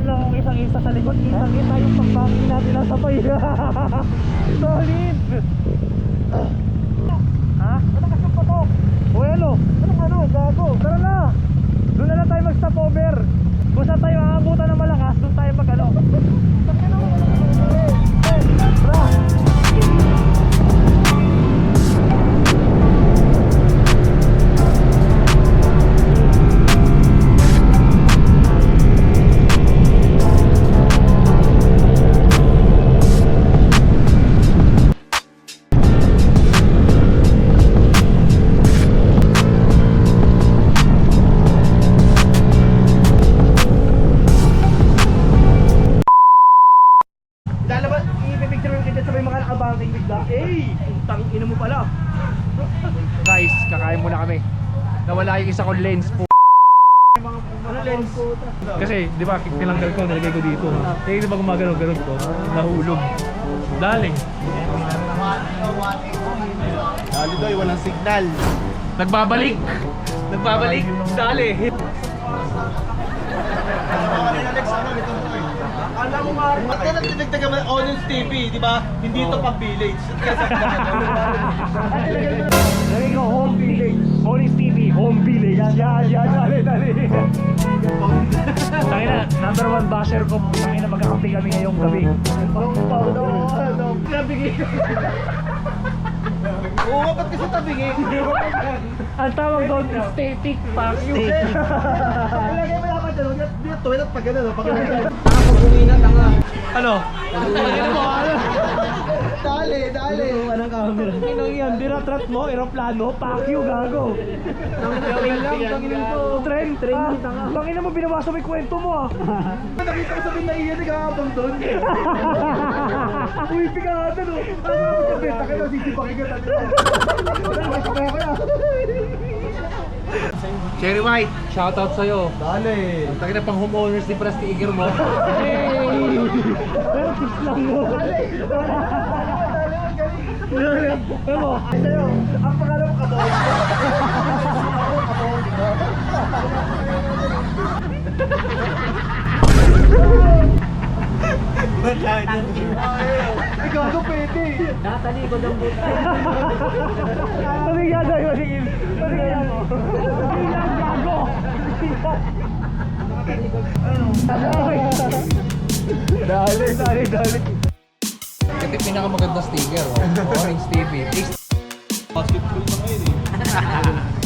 meron lang akong isang-isa sa likod. Kita yung pagbangin natin ang sabay. Solid! Ha? Ano kasi yung patok? O ano? Anong gago? Tara na! Doon na lang tayo mag-stop over. Kung saan tayo aabutan ng malakas, doon tayo mag-ano. Tara! Guys, kakain muna kami. Nawala yung isa kong lens po. Ano lens? Kasi, di ba, tinanggal ko, nilagay ko dito. Kaya di ba gumagano-ganon ko, nahulog. Dali. Dali doy, walang signal. Nagbabalik. Nagbabalik. Dali. Alam mo nga, ba't ka nagtinagtaga mo Onions TV, di ba? Hindi ito pang village. Lagay ko, home village. Onions TV, home village. Yan. Dali. Tangina, number 1 basher ko. Tangina, magkakampi kami ngayong gabi. Nabigay ko. Oo, ba't kasi tabingin? Ang tawag doon, static pack. Ilagay mo naman dyan, dito, toilet pag gano'n. Ano? Dali. Anong camera? Inang yan, dinatrat mo, aeroplano, pakyo, gago. Tangina mo. Trend. Tangina mo, binabasa mo yung kwento mo ah. Nakita ko sa pinaiyan, nagkakabang doon. Uy, pigatan o. Takay na, sisipakigan natin. Cherry White, shoutout sa'yo. Dali. Taki na pang homeowners di pala sticker mo. Hey! Pero tips lang mo. Ano mo? Sa'yo, ang pangalan mo kabawin ko. Ikaw ano pwede? Natalikod ang buta. Ano yung gagawin mo? Ano yung gago? Dali. Ito yung pinakamaganda sticker. Orange TV. Basketball na ngayon eh.